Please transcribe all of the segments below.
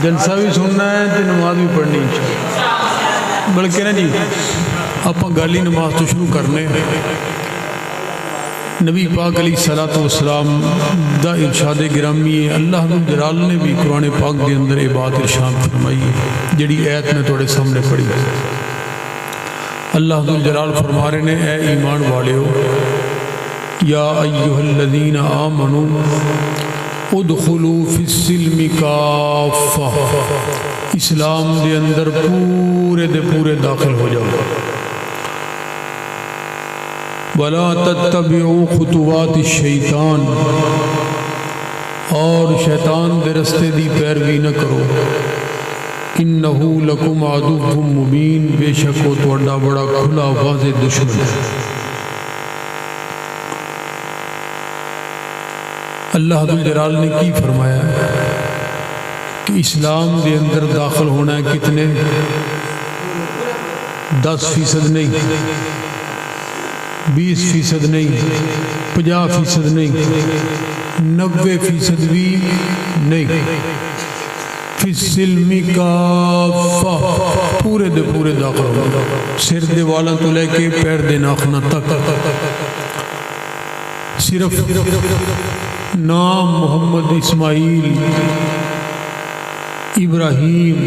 جلسہ بھی سننا ہے تو نماز بھی پڑھنی بلکہ نا جی آپ گل ہی نماز تو شروع کرنے نبی پاک علیہ الصلوۃ والسلام دا ارشاد گرامی ہے اللہ جلال نے بھی قرآن پاک دے اندر یہ بات ارشاد فرمائی ہے جڑی آیت میں تھوڑے سامنے پڑھی اللہ جلال فرما رہے نے اے ایمان والے ہو یا ایھا الذین آمنوا ادخلوا فی السلم کافہ اسلام دے اندر پورے دے پورے داخل ہو جاؤ وَلَا تَتَّبِعُوا خُطُوَاتِ الشَّيْطَانِ اور شیطان دے رستے دی پیروی نہ کرو اِنَّهُ لَكُمْ عَدُوٌّ مُبِينٌ بے شک وہ تہاڈا بڑا کھلا واضح دشمن ہے اللہ جلال نے کی فرمایا کہ اسلام دے اندر داخل ہونا ہے کتنے 10% نہیں 20% نہیں 50% نہیں 90% بھی نہیں فی السلم کافہ پورے دے پورے داخل ہونا سر دے والاں تو لے کے پیر دے ناخنہ تک صرف نام محمد اسماعیل ابراہیم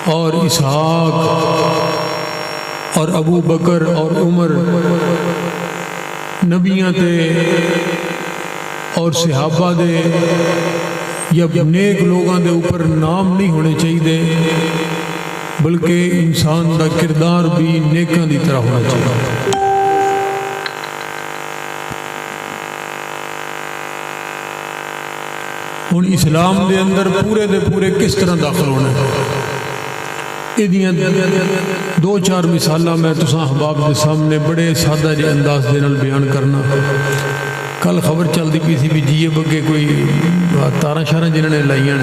اور اسحاق اور ابو بکر اور عمر نبیاں تے اور صحابہ دے یا نیک لوگاں دے اوپر نام نہیں ہونے چاہیے بلکہ انسان دا کردار بھی نیکاں دی طرح ہونا چاہیے ہن اسلام دے اندر پورے دے پورے کس طرح داخل ہونا ہے یہ دو چار مثالاں میں تساں احباب دے سامنے بڑے سادہ جے انداز دے نال بیان کرنا کل خبر چلدی پئی سی بھی جی بگے کوئی تاراں شاراں جنہاں نے لائیاں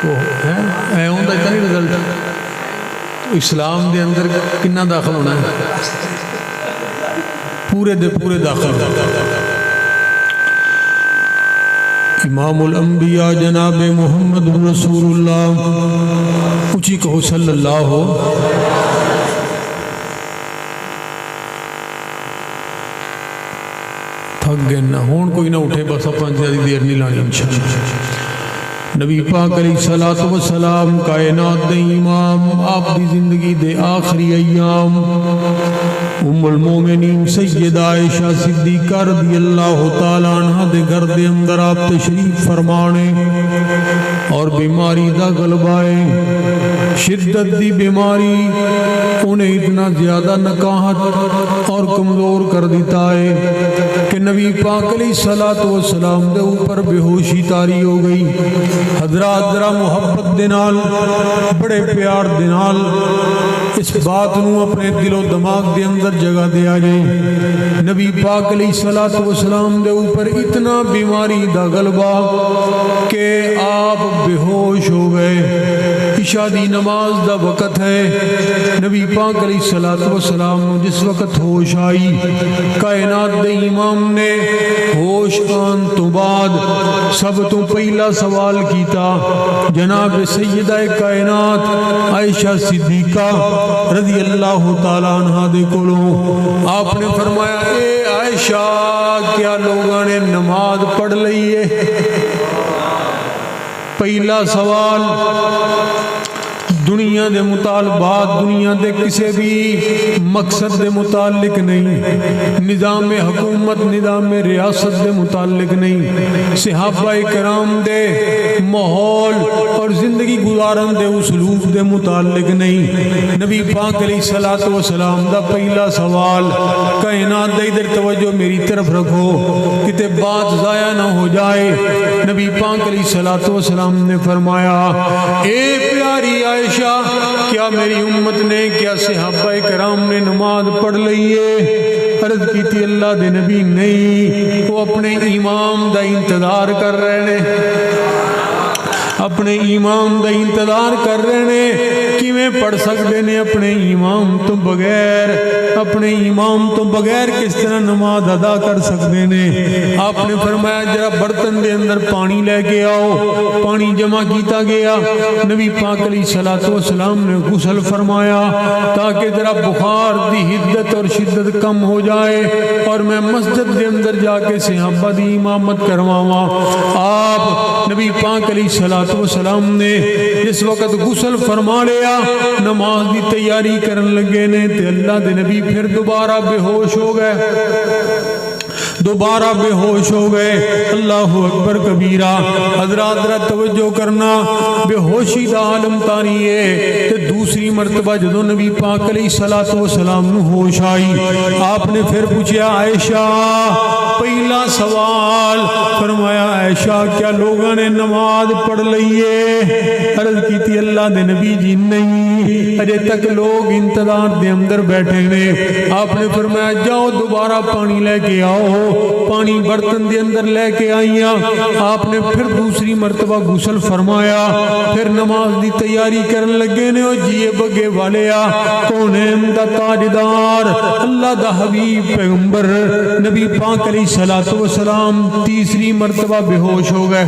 اے ہوندا تے نہیں رزلٹ اسلام دے اندر کنا داخل ہونا ہے پورے دے پورے داخل امام الانبیاء جناب محمد رسول اللہ اچھی کہو صلی اللہ ہو تھک گئے نہ ہون کوئی نہ اٹھے بس اپنا زیادہ دیر نہیں لانی انشاءاللہ نبی پاک علیہ الصلوۃ والسلام کائنات دے امام آپ دی زندگی دے آخری ایام ام المومنین سیدہ عائشہ صدیقہ رضی اللہ تعالیٰ عنہ دے گھر دے اندر آپ تشریف فرمانے اور بیماری دا غلبہ ہے شدت دی بیماری انہیں اتنا زیادہ نکاہت اور کمزور کر دیتا ہے کہ نبی پاک علیہ الصلوۃ والسلام دے اوپر بے ہوشی طاری ہو گئی حضرات ذرا محبت دے نال بڑے پیار دے نال اس بات نو اپنے دل و دماغ دے اندر جگہ دیا جائے نبی پاک علیہ الصلوۃ والسلام دے اوپر اتنا بیماری دا غلبہ کہ آپ بے ہوش ہو گئے عشاء دی نماز دا وقت ہے نبی پاک علیہ الصلوۃ والسلام جس وقت ہوش آئی کائنات دے امام نے ہوش آن تو بعد سب تو پہلا سوال کیتا جناب سیدہ کائنات عائشہ صدیقہ رضی اللہ تعالیٰ عنہ دے کولوں آپ نے فرمایا اے عائشہ کیا لوگوں نے نماز پڑھ لئی ہے پہلا سوال دنیا دے مطالبات دنیا دے کسی بھی مقصد دے متعلق نہیں نظام حکومت نظام ریاست دے متعلق نہیں صحابہ کرام دے ماحول اور زندگی گزارن دے اسلوب دے متعلق نہیں نبی پاک علیہ الصلوۃ والسلام دا پہلا سوال کائنات دے ادھر توجہ میری طرف رکھو کتے بات ضائع نہ ہو جائے نبی پاک علیہ الصلوۃ والسلام نے فرمایا اے پیاری عائشہ کیا میری امت نے کیا صحابہ کرام نے نماز پڑھ لئی ہے عرض کی تھی اللہ دے نبی نہیں وہ اپنے امام دا انتظار کر رہے ہیں اپنے امام دا انتظار کر رہے ہیں کہ میں پڑھ سکتے ہیں اپنے امام تو بغیر؟ اپنے امام تو بغیر کس طرح نماز ادا کر سکتے ہیں؟ آپ نے فرمایا ذرا برتن دے اندر پانی لے کے آؤ۔ پانی جمع کیتا گیا، نبی پاک علیہ الصلوۃ والسلام نے غسل فرمایا تاکہ ذرا بخار دی حدت اور شدت کم ہو جائے اور میں مسجد دے اندر جا کے صحابہ دی امامت کرواواں۔ آپ نبی پاک علیہ الصلوۃ والسلام نے جس وقت غسل فرما لیا، نماز دی تیاری کرن لگے نے تے اللہ دے نبی پھر دوبارہ بے ہوش ہو گئے، دوبارہ بے ہوش ہو گئے۔ اللہ اکبر کبیرہ۔ حضرات ذرا توجہ کرنا، بے ہوشی دا عالم تاری ہے تے دوسری مرتبہ جدوں نبی پاک علیہ الصلوۃ والسلام نو ہوش آئی، آپ نے پھر پوچھا عائشہ، پہلا سوال فرمایا عائشہ کیا لوگوں نے نماز پڑھ لئیے؟ عرض کی تھی اللہ دے نبی جی نہیں، اجے تک لوگ انتظار دے اندر بیٹھے نے۔ آپ نے فرمایا جاؤ دوبارہ پانی لے کے آؤ۔ پانی برتن دے اندر لے کے آئیاں، آپ نے پھر دوسری مرتبہ غسل فرمایا، پھر نماز دی تیاری کرن لگے نے۔ او جیے بگے والیا، کونین دا تاجدار، اللہ دا حبیب پیغمبر نبی پاک علیہ الصلوۃ والسلام تیسری مرتبہ بے ہوش ہو گئے۔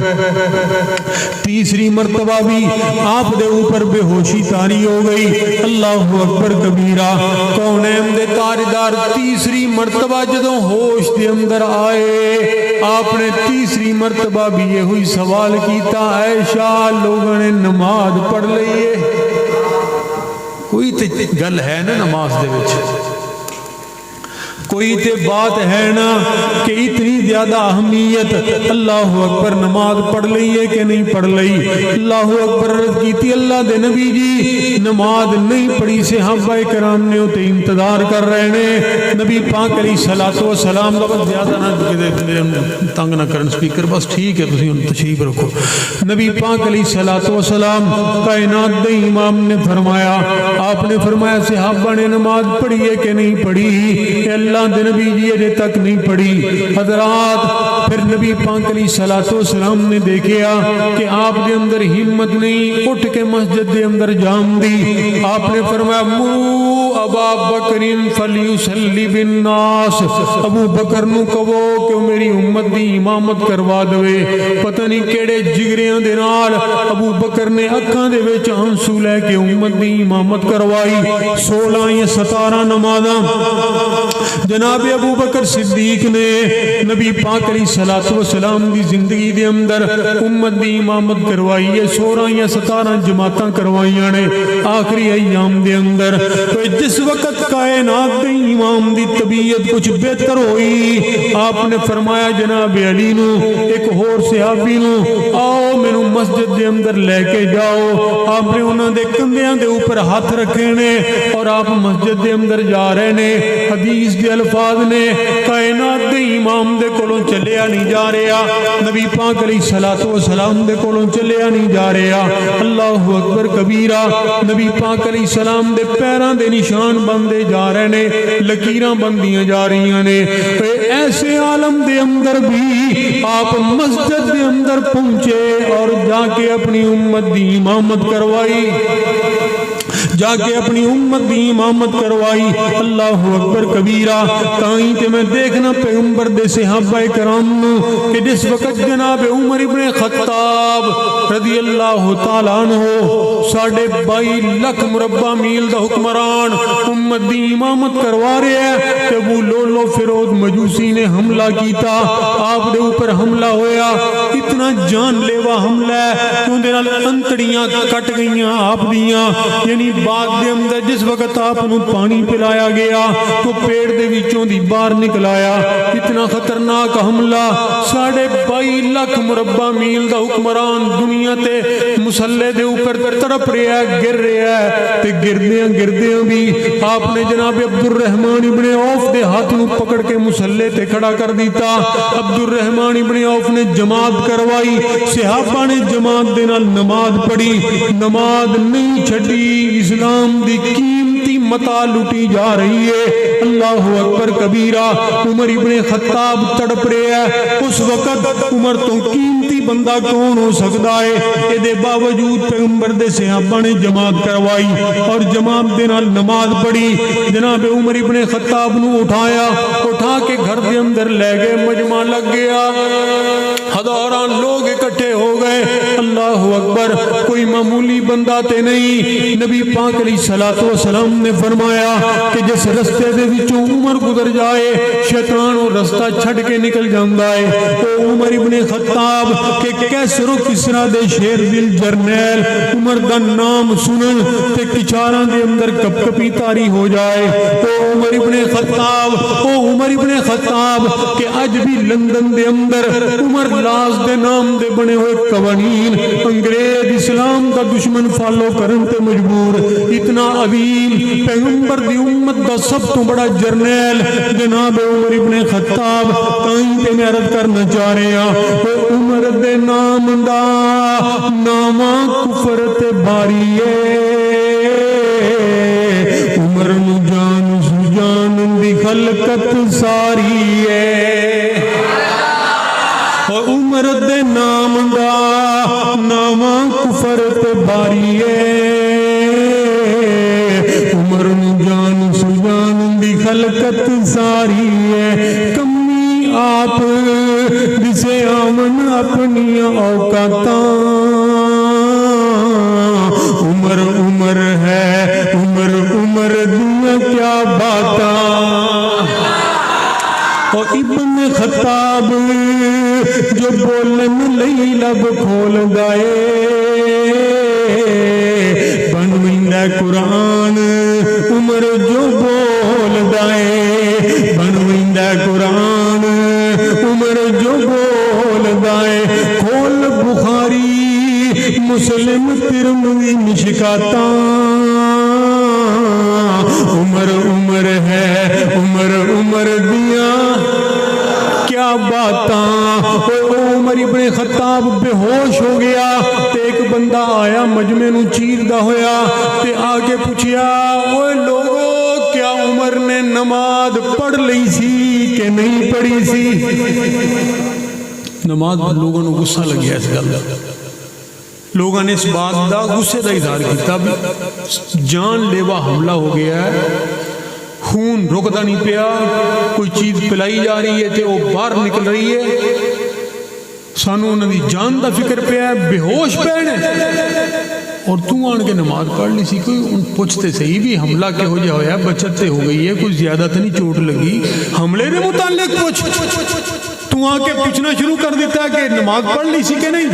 تیسری مرتبہ بھی آپ دے اوپر بے ہوشی طاری ہو گئی۔ اللہ اکبر کبیرہ۔ کونین دے تاجدار تیسری مرتبہ جدوں ہوش دے اندر آئے، آپ نے تیسری مرتبہ بھی یہ ہوئی سوال کیتا عائشہ لوگوں نے نماز پڑھ لئیے؟ کوئی تے گل ہے نا نماز دے وچ، کوئی تے بات ہے نا کہ اتنی زیادہ اہمیت اللہ اکبر نماز پڑھ لئیے کہ نہیں پڑھ لئی؟ اللہ اکبر رض کی تھی اللہ دے نبی جی نماز نہیں پڑھی، صحابہ کرام نے ہوتے انتظار کر رہے ہیں۔ نبی پاک علیہ الصلوۃ والسلام کا بس زیادہ نہ تنگ نہ کرن سپیکر، بس ٹھیک ہے تسی ان تشریف رکھو۔ نبی پاک علیہ الصلوۃ والسلام کائنات دے امام نے فرمایا، آپ نے فرمایا صحابہ نے نماز پڑھی ہے کہ نہیں پڑھی؟ اللہ دے نبی جی اجے تک نہیں پڑھی۔ حضرات پھر نبی پاک علیہ الصلوۃ والسلام نے دیکھیا کہ آپ دے اندر ہمت نہیں، اٹھ کے مسجد دے اندر جام دی۔ آپ نے فرمایا مرو ابا بکر فلیصلی بالناس، ابو بکر نو کہو کہ میری امت دی امامت کروا دوے۔ پتہ نہیں کیڑے جگریاں دے نال ابو بکر نے اکھاں دے وچ آنسو لے کے امت دی امامت کروائی۔ 16 یا 17 نمازاں جناب ابو بکر صدیق نے نبی پاک علیہ الصلوۃ والسلام دی زندگی دے اندر امت دی امامت کروائی ہے۔ 16 یا 17 جماعتاں کروائیاں نے آخری ایام دے اندر۔ جس وقت کائنات دے امام دی طبیعت کچھ بہتر ہوئی، آپ نے فرمایا جناب علی نو ایک اور صحابی نو آؤ مینوں مسجد دے اندر لے کے جاؤ۔ آپ نے انہاں دے کندھیاں دے اوپر ہاتھ رکھے نے اور آپ مسجد دے اندر جا رہے نے۔ حدیث دے الفاظ نے کائنات دے امام دے کولوں چلیا نہیں جا رہا، نبی پاک علیہ الصلوۃ والسلام دے کولوں چلیا نہیں جا رہا۔ اللہ اکبر کبیرہ۔ نبی پاک علیہ السلام دے پیراں دے نشان بندے جا رہے نے، لکیراں بندیاں جا رہی نے۔ ایسے عالم دے اندر بھی آپ مسجد دے اندر پہنچے اور جا کے اپنی امت دی امامت کروائی، جا کے اپنی امت دی امامت کروائی۔ اللہ اکبر کبیرہ۔ تائیں تے میں دیکھنا پیغمبر دے صحابہ کرام نو کہ جس وقت جناب عمر ابن خطاب رضی اللہ تعالیٰ عنہ 22.5 لاکھ مربع میل دا حکمران امت دی امامت کروا رہے ہیں کہ وہ لولو فیروز مجوسی نے حملہ کیتا، آپ دے اوپر حملہ ہویا، اتنا جان لیوا حملہ ہے کہ ان دے نال انتڑیاں کٹ گئیاں آپ دیاں، یعنی باغ دے اندر جس وقت آپ انہوں پانی پلایا گیا تو پیڑ دے وچوں دی باہر نکلایا۔ اتنا خطرناک حملہ، 22.5 لاکھ مربع میل دا حکمران دنیا تے مسلح دے اوپر تڑپ رہا ہے، گر رہا ہے، تے گردیاں بھی آپ نے جناب عبد الرحمن ابن عوف دے ہاتھ نو پکڑ کے مسلح تے کھڑا کر دیتا۔ عبد الرحمن ابن عوف نے جماعت کروائی، صحابہ نے جماعت دے نال نماز پڑھی، نماز نہیں چھڈی۔ اسلام دی قیمتی متاع لٹی جا رہی ہے، اللہ اکبر کبیرہ عمر ابن خطاب تڑپ رہے ہیں. اس وقت عمر تو قیمتی بندہ کون ہو سکتا ہے؟ دے باوجود پیغمبر دے صحابہ نے جماعت کروائی اور جماعت دے نال نماز پڑھی. جناب عمر ابن خطاب نو اٹھایا, اٹھا کے گھر دے اندر لے گئے. مجمع لگ گیا, ہزاران لوگ اکٹھے ہو گئے. اللہ اکبر, کوئی معمولی بندہ تے نہیں. نبی پاک علیہ الصلوۃ والسلام نے فرمایا کہ جس رستے دے وچوں عمر گزر جائے شیطان وہ رستہ چھڈ کے نکل جاندا ہے. او عمر ابن خطاب کہ کیسر و کسرا دے شیر دل جرنیل عمر دا نام سنن تے کچاراں دے اندر کپ کپی تاری ہو جائے. او عمر ابن خطاب, او عمر ابن خطاب کہ اج بھی لندن دے اندر عمر لاس دے نام دے بنے ہوئے قوانین انگریز اسلام دا دشمن فالو کرن تے مجبور. اتنا عظیم پیغمبر دی امت دا سب تو بڑا جرنیل جناب عمر ابن خطاب. تائیں تے میں عرض کرنا چاہ رہے ہیں عمر دے نام دا نامہ کفر تے باری ہے. عمر نو جان سجان دی خلقت ساری ہے. عمر دے نام دا نامہ کفر تے باری ہے. عمر نو جان سجان دی خلقت ساری ہے. کمی آپ جسے آمن اپنی اوقاتاں. عمر عمر ہے, عمر عمر دنیا کیا باتاں. اور ابن خطاب جو بولن لئی لب کھول گئے بن ویندا قرآن. عمر جو بول گئے بن ویندا قرآن. عمر جو بول گئے کھول بخاری مسلم ترمذی مشکاتاں. عمر عمر ہے, عمر عمر دیاں کیا باتاں. عمر ابن خطاب بے ہوش ہو گیا تے ایک بندہ آیا مجمع نو چیردا ہویا تے آگے پوچھیا اوے لوگو کیا عمر نے نماز پڑھ لی سی کہ نہیں پڑھی سی؟ نماز لوگوں نو غصہ لگ گیا اس گل. لوگوں نے اس بات دا غصے دا اظہار کیتا بھی جان لیوا حملہ ہو گیا ہے, خون رکدا نہیں پیا, کوئی چیز پلائی جا رہی ہے تے وہ باہر نکل رہی ہے, سانو انہاں دی جان دا فکر پیا ہے, بے ہوش پے نے اور تو آن کے نماز پڑھ لی سی. کوئی ان پوچھتے صحیح بھی حملہ کہ ہو جا ہویا, بچت تے ہو گئی ہے, کوئی زیادہ تو نہیں چوٹ لگی, حملے نے متعلق پوچھ. تو آ کے پوچھنا شروع کر دیتا ہے کہ نماز پڑھ لی سی کہ نہیں.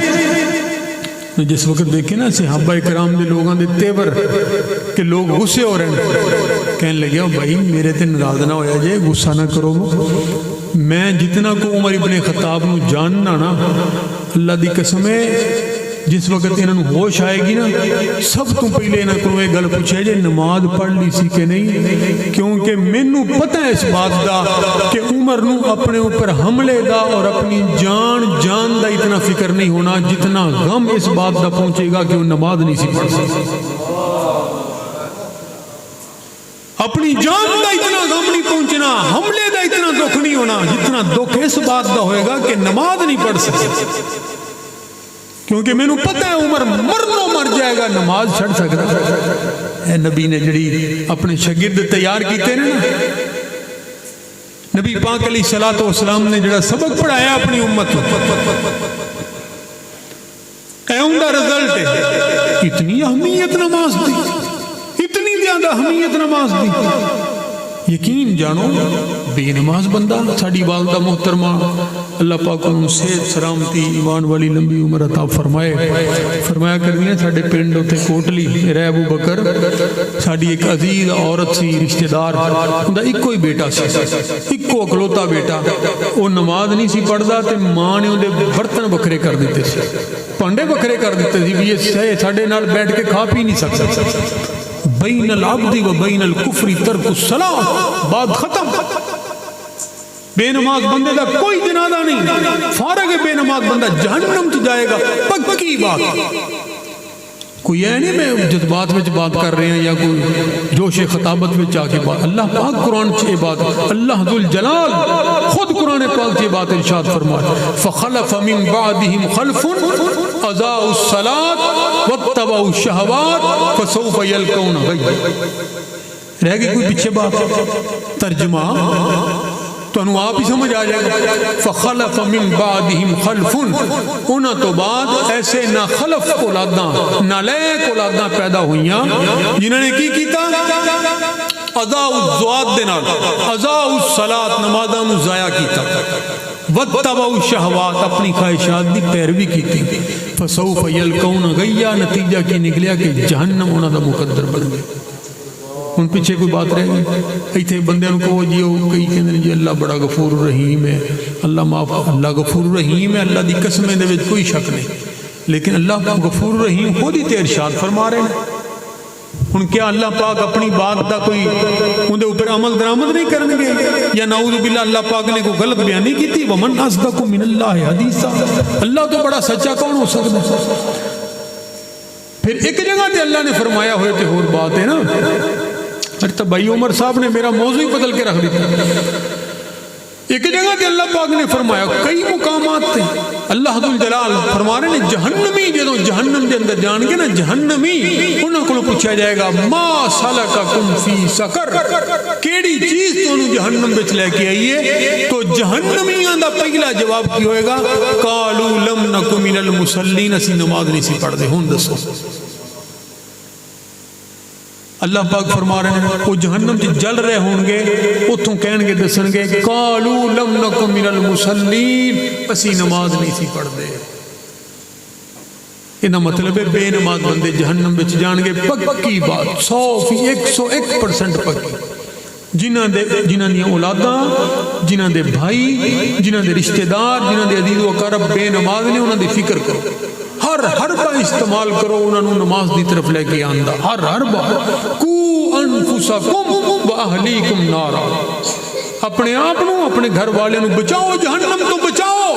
جس وقت دیکھے نا صحابہ کرام دے لوگاں دے تیور کہ لوگ غصے ہو رہے ہیں, کہنے لگے بھائی میرے تے ناراض نہ ہویا جائے, غصہ نہ کرو. میں جتنا کو عمر ابن خطاب نو جاننا نا اللہ دی قسم ہے, جس وقت انہوں ہوش آئے گی نا سب تو پہلے انہوں کو یہ گل پوچھے جے نماز پڑھ لی سی کہ نہیں, کیونکہ مینوں پتہ ہے اس بات دا کہ عمر نو اپنے اوپر حملے دا اور اپنی جان دا اتنا فکر نہیں ہونا جتنا غم اس بات دا پہنچے گا کہ وہ نماز نہیں سی پڑھ سکتا. اپنی جان دا اتنا غم نہیں پہنچنا, حملے دا اتنا دکھ نہیں ہونا جتنا دکھ اس بات دا ہوئے گا کہ نماز نہیں پڑھ سکتا. کیونکہ میں نے پتہ ہے عمر مرنوں مر جائے گا, نماز چھڑ سکتا. اے نبی نے جڑی اپنے شاگرد تیار کیتے نا, نبی پاک علیہ الصلوۃ والسلام نے جڑا سبق پڑھایا اپنی امت کو, اے ان دا رزلٹ ہے. اتنی اہمیت نماز دی, اتنی زیادہ اہمیت نماز دی. یقین جانو بے نماز بندہ, ساڑی والدہ محترمہ اللہ پاک ان صحت سلامتی ایمان والی لمبی عمر عطا فرمایا کر دیا. ساڑے پنڈ ہوتے کوٹلی رہ ابو بکر, ساڑی ایک عزیز عورت سی رشتہ دار, اندہ ایک کوئی بیٹا سی, ایک کو اکلوتا بیٹا. وہ نماز نہیں سی پڑھدا تے ماں نے اندے برتن بکھرے کر دیتے سی, پانڈے بکھرے کر دیتے سی بھی یہ ساڑے نال بیٹھ کے کھا پی نہیں سکتا. بین العبد و بین الکفر ترک الصلاۃ, بات ختم. بے نماز بندے دا کوئی جنازہ نہیں, فارغ بے نماز بندہ جہنم تو جائے گا, پکی بات. کوئی ہے نہیں میں جذبات میں بات کر رہے ہیں یا کوئی جوش خطابت میں چاہ کے بات اللہ پاک قرآن سے بات اللہ ذو الجلال خود قرآن پاک سے بات ارشاد فرمائے فخلف من بعدهم خلف اضاعوا الصلاة واتبعوا الشہوات فسوف یلقون غیا. رہ گئی کوئی پیچھے بات؟ ترجمہ تو انہوں آپ ہی سمجھ آ جائے گا. فخلف من بعدهم خلف انہاں تو بعد ایسے نہ خلف اولاداں نالائق اولاداں پیدا ہوئیاں جنہوں نے کی کیتا اضاعوا الصلاۃ دے نال اضاعوا الصلاۃ نمازاں نوں ضائع کیتا واتبعوا الشہوات اپنی خواہشات دی پیروی کیتی فسوف یلقون غیا نتیجہ کی نکلیا کہ جہنم انہاں دا مقدر بن گیا. ان پیچھے کوئی بات رہ گئی ایتھے بندے کو جی کئی کہندے جی اللہ بڑا غفور رحیم ہے اللہ معاف اللہ غفور رحیم ہے اللہ دی قسمیں دے وچ کوئی شک نہیں لیکن اللہ غفور رحیم خود ہی تے ارشاد فرما رہے ہیں. ہن کیا اللہ پاک اپنی بات دا کوئی اون دے اوپر عمل درآمد نہیں کرن گے یا نعوذ باللہ اللہ پاک نے کوئی غلط بیانی کیتی ومن اصدق من اللہ حدیثا اللہ تو بڑا سچا کون ہو سکتا ہے. پھر ایک جگہ تے اللہ نے فرمایا ہوئے تے اور بات ہے نا. ارے تو بھائی عمر صاحب نے میرا موضوع ہی بدل کے رکھ دیا. ایک جگہ تے اللہ پاک نے فرمایا کئی مقامات تھے اللہ ذو الجلال فرما رہے ہیں جہنمی جدوں جہنم دے اندر جان کے نا جہنمی انہاں کو پوچھا جائے گا ما سلککم فی سقر کیڑی چیز تانوں جہنم وچ لے کے آئی ہے تو جہنمیاں دا پہلا جواب کی ہوئے گا قالوا لم نک من المصلین اسی نماز نہیں سی پڑھدے. ہن دسو اللہ پاک فرما رہے ہیں وہ جہنم سے جل رہے ہوں گے اتھوں کہن گے دسن گے قالوا لم نک من المصلین اسی نماز نہیں سی پڑھ دے. انہا مطلب ہے بے نماز بندے جہنم بچ جان گے پکی بات 101% پکی. جنہاں دیا اولاداں جنہاں دے بھائی جنہاں دے رشتہ دار جنہاں دے عزیز و اقارب بے نماز نے انہاں دی فکر کرو ہر با استعمال کرو انہوں نے نماز دی طرف لے کے آندہ ہر با کو انفسکم و اہلیکم نارا اپنے آپنوں اپنے گھر والے نو بچاؤ جہنم تو بچاؤ.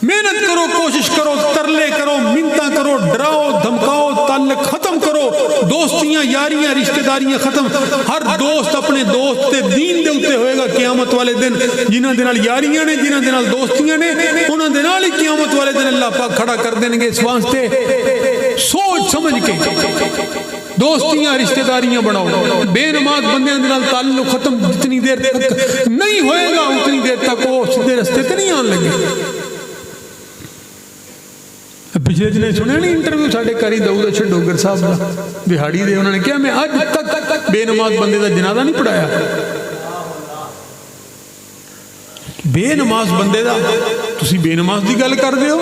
محنت کرو کوشش کرو ترلے کرو منتاں کرو ڈراؤ دھمکاؤ تعلق ختم کرو دوستیاں یاریاں رشتہ داریاں ختم. ہر دوست اپنے دوست تے دین دے اتے ہوئے گا قیامت والے دن جنہاں دے نال یاریاں نے جنہاں دے نال دوستیاں نے انہاں دے نال ہی قیامت والے دن اللہ پاک کھڑا کر دیں گے. اس واسطے سوچ سمجھ کے دوستیاں رشتہ داریاں بناؤ. بے نماز بندیاں دے نال تعلق ختم جتنی دیر تک نہیں ہوئے گا اتنی دیر تک وہ سیدھے رستے تے نہیں آن لگے. پچھلے جنے سنے نہیں انٹرویو ساڑھے کاری داؤد اچھے ڈوگر صاحب دا بہاڑی دے انہوں نے کیا میں آج تک بے نماز بندے دا جنازہ نہیں پڑھایا. بے نماز بندے دا تسی بے نماز دی گل کر دے ہو.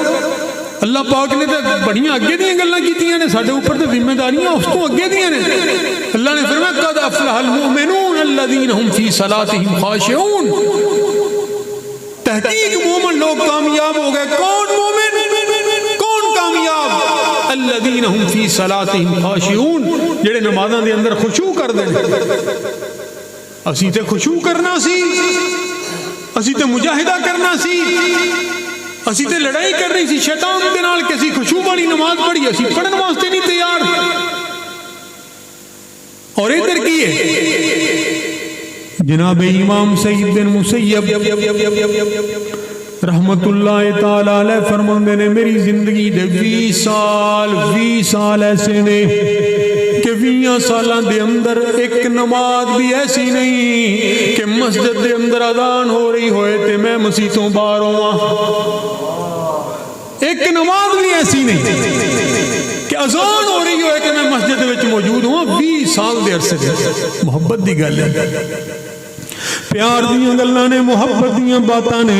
اللہ پاک نے تے بڑیاں اگے دیاں گلاں کیتیاں نے ساڈے اوپر تے ذمہ داریاں اس تو اگے دیاں نے. اللہ نے فرمایا قد افلح المؤمنون الذین هم فی صلاتهم خاشعون تحقیق مومن لوگ کامیاب ہو گئے. کون مومن الذین هم فی صلاتهم خاشعون جڑے نمازاں دے اندر خشوع کر دے. اسی تے خشوع کرنا سی اسی تے مجاہدہ کرنا سی اسی تے لڑائی کرنی سی شیطان دے نال کہ اسی خشوع والی نماز پڑھی اسی پڑھن واسطے نہیں تیار. اور ادھر کی ہے جناب امام سعید بن مسیب رحمت اللہ تعالیٰ علیہ فرماندے نے میری زندگی دے 20 سال ایسے نے کہ 20 سالہ دے اندر ایک نماز بھی ایسی نہیں کہ مسجد دے اندر اذان ہو رہی ہوئے تے میں مسیتوں باہر ہوا. ایک نماز بھی ایسی نہیں کہ اذان ہو رہی ہوئے کہ میں مسجد وچ موجود ہوں. 20 سال دے عرصے دے محبت دی گل ہے پیار دیاں گلاں نے محبت دیاں باتاں نے.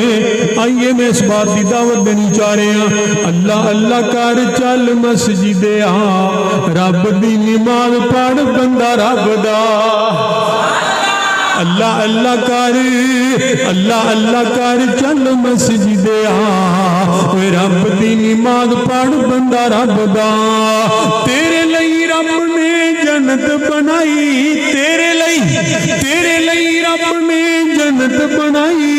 آئیے میں اس بار دی دعوت دینی چاہ رہے ہیں اللہ اللہ کر چل مسجد آ رب دی نماز پڑھ بندہ رب دا. اللہ اللہ کر چل مسجد آ رب دی نماز پڑھ بندہ رب دا. تیرے لئی رب نے جنت بنائی تیرے لئی رب نے جنت بنائی.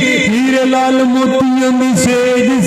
ہیرے لال موتیاں دی سیج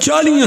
40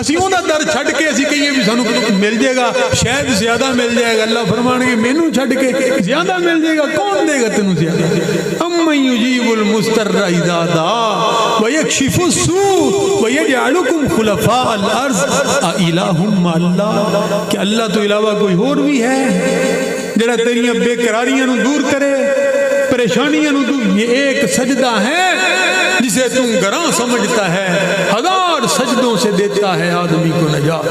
اسی انہاں در چھڈ کے اسی کہیے بھی سانو مل جائے گا، شاید زیادہ مل جائے گا، اللہ فرمانے گے مینوں چھڈ کے زیادہ مل جائے گا، کون دے گا تینوں زیادہ؟ امن یجیب المضطر اذا دعا ویکشف السوء ویجعلکم خلفاء الارض االہ مع اللہ، کہ اللہ تو علاوہ کوئی اور بھی ہے جڑا تیریاں بے قراریاں نو دور کرے، پریشانیاں نو دور؟ یہ ایک سجدہ ہے جسے تم گراں سمجھتا ہے، ہزار سجدوں سے دیتا ہے آدمی کو نجات۔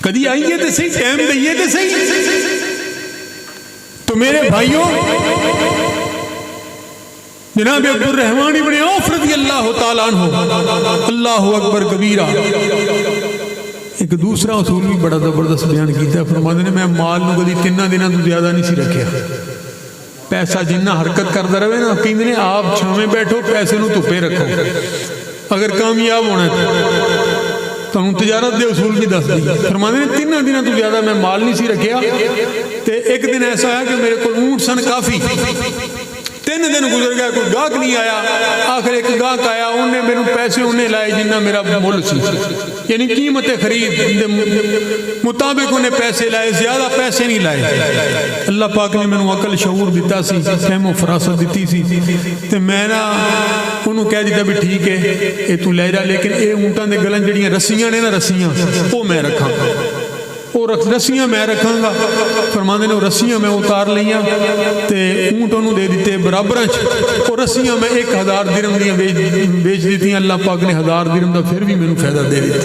کدی آئیے تو صحیح، ٹائم دئیے تو صحیح۔ تو میرے بھائیوں، جناب عبد الرحمن ابن عوف رضی اللہ تعالیٰ عنہ، اللہ اکبر کبیرہ، ایک دوسرا اصول بھی بڑا زبردست بیان کیتا ہے۔ فرماتے ہیں میں مال نو کدی 3 دنوں تو زیادہ نہیں سی رکھیا، پیسہ جنہ حرکت کرتا رہے نا، کہیں نے آپ چھاویں بیٹھو، پیسے نو دھوپے رکھو، اگر کامیاب ہونا ہے تو ہم تجارت دے اصول بھی دس دی۔ فرماتے ہیں 3 دنوں تو زیادہ میں مال نہیں سی رکھیا، تے ایک دن ایسا ہے کہ میرے کو اونٹ سن کافی، 3 دن گزر گیا، کوئی گاہک نہیں آیا، آخر ایک گاہک آیا، انہیں میرے پیسے انہیں لائے جنہ میرا مول سی، یعنی قیمت خرید مطابق انہیں پیسے لائے، زیادہ پیسے نہیں لائے۔ اللہ پاک نے میں نے عقل شعور دیتا سی، فہم و فراست دیتی سی، تو میں نا انہوں کہہ دیتا بھی ٹھیک ہے اے تو لے جا، لیکن اے اونٹاں دے گلن جڑیاں رسیاں نے نا، رسیاں وہ میں رکھاں، رسیاں میں رکھاں گا۔ فرماندے نے رسیاں میں اتار لیاں تے اونٹ انہوں دے دیتے برابر، اور رسیاں میں 1000 درہم دیاں بیچ دیتی ہیں۔ اللہ پاک نے 1000 درہم دا پھر بھی میں نے فائدہ دے دیتا۔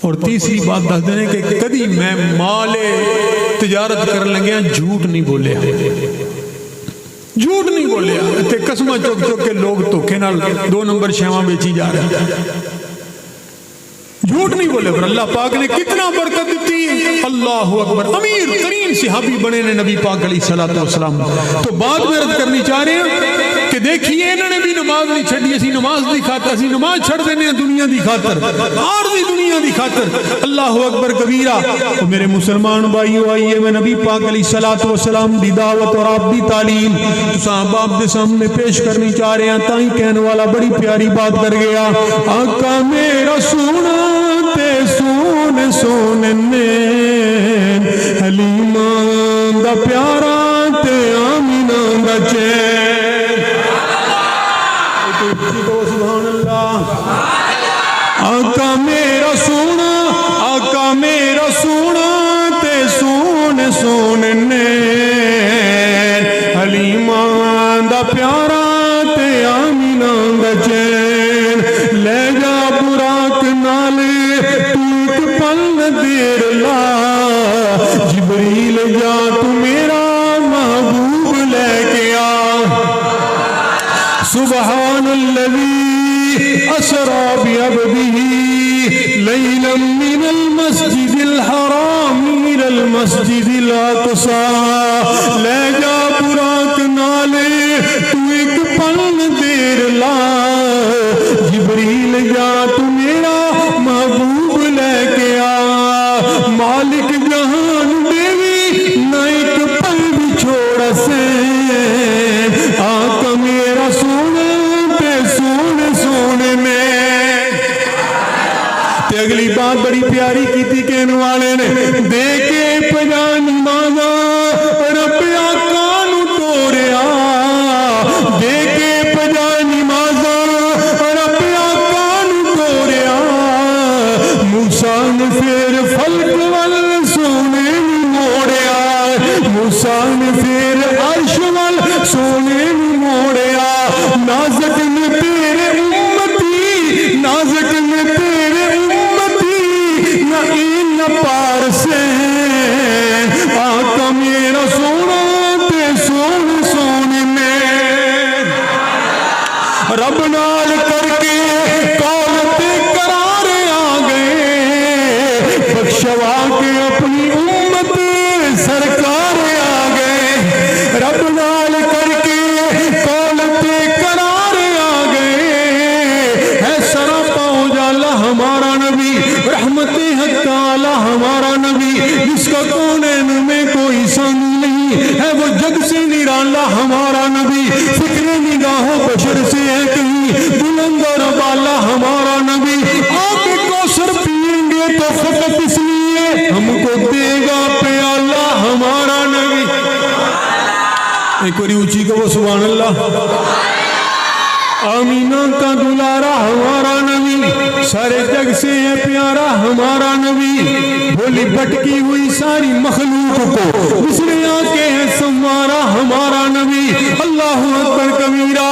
اور تیسری بات دس دینے کہ کدی میں مال تجارت کر لگیا جھوٹ نہیں بولیا، جھوٹ نہیں بولیا، تے قسمہ چک چک کے لوگ دھوکے نال 2 نمبر شیواں بیچی جا رہے ہیں، جھوٹ نہیں بولے، پر اللہ پاک نے کتنا برکت دیتی ہے۔ اللہ اکبر، امیر ترین صحابی بنے نے نبی پاک علیہ السلام۔ تو بات میں رد کرنی چاہ رہے ہیں کہ دیکھیے انہوں نے بھی نماز نہیں چھڑی، اسی نماز دی خاطر، اسی نماز چھڑ دینے دنیا دی خاطر، عارضی دنیا دی خاطر۔ اللہ اکبر کبیرہ۔ تو میرے مسلمان بھائیو، آئیے میں نبی پاک علیہ السلام دی دعوت اور آپ دی تعلیم تو صحابہ آپ دے سامنے پیش کرنی چاہ رہے ہیں۔ تائیں کہنے والا بڑی پیاری بات کر گیا، آقا میرا سونا تے سونے سونے نے، حلیمہ دا پیارا تے آمینہ دا چین، سبحان اللہ۔ آقا میرا سونا، آقا میرا سونا تے سونے سونے نے، حلیمہ دا پیارا تے آمینہ دا چین، لے جا براق نالے دیر لا، جبریل جا تو میرا محبوب لے کے آ۔ سبحان الذی اسریٰ بعبدہ لیلا من المسجد الحرام الى المسجد الاقصی، لے جا براق نالے تو ایک پل دیر لا، جبریل جا تو میرا محبوب لے کے آ۔ مالک جہان دیوی نہ ایک پل بھی چھوڑ سے، آقا میرا سونے تے سونے سونے میں۔ تے اگلی بات بڑی پیاری کی تھی کہنے والے نے، دے کے پجانی مانا رب آقا نو توڑیا، دے کے پجانی مانا رب آقا نو توڑیا، موسیٰ نے پھر فلک وال سونے موڑیا، موسیٰ نے پھر عرش وال سونے موڑیا، نازک نے تیرے امتی، نازک نے تیرے امتی، نہ این نہ پار سے، آقا میرا سونا تے سونے سونے میں، رب نال کر کے قولت قرار آ گئے، بخشوا کے اپنی امت سرکار آ گئے، رب نال کر کے قولت قرار آ گئے، ہے سراپا اجالا ہمارا نبی، رحمت حق تعالی ہمارا نبی، جس کا کونین میں کوئی ثانی نہیں ہے، وہ جگ سے نرالا ہمارا نبی، فکر نگاہ بشر سے ہے کہیں بلند اور بالا ہمارا نبی آب کوثر پئیں گے تو فقط اس لیے ہم کو دے گا پیالہ ہمارا نبی. ایک باری اونچی کہو سبحان اللہ. آمینہ کا دلارا ہمارا نبی سارے جگ سے ہے پیارا ہمارا نبی. بھولی بھٹکی ہوئی ساری مخلوق کو اس نے آنکھیں ہیں سنوارا ہمارا نبی. اللہ اکبر کبیرہ.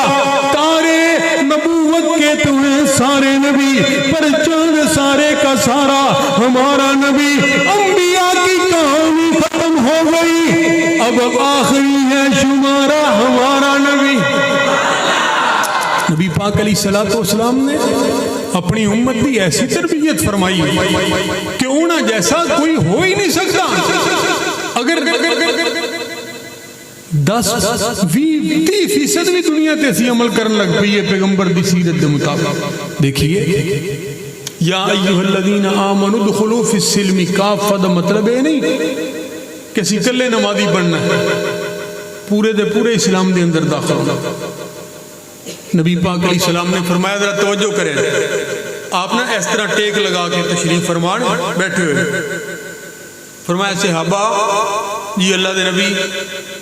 تارے نبوت کے تو ہیں سارے نبی پر چاند سارے کا سارا ہمارا نبی. انبیاء کی کہانی ختم ہو گئی اب آخری ہے شمارا ہمارا نبی. نبی پاک علیہ السلام نے اپنی امت کی ایسی تربیت فرمائی کہ اونا جیسا کوئی ہو ہی نہیں سکتا. اگر 10-20% بھی دنیا تے اسی عمل کرن لگ پئی ہے پیغمبر دی سیرت دے مطابق. دیکھیے یا ایھا الذین آمنوا ادخلوا فی السلم کافۃ. مطلب یہ نہیں کہ اسی کلے نمازی بننا ہے، پورے دے پورے اسلام دے اندر داخل ہونا. نبی پاک علیہ السلام نے فرمایا ذرا توجہ کریں. آپ نے اس طرح ٹیک لگا کے تشریف فرمان بیٹھے ہوئے. فرمایا صحابہ جی اللہ دے نبی.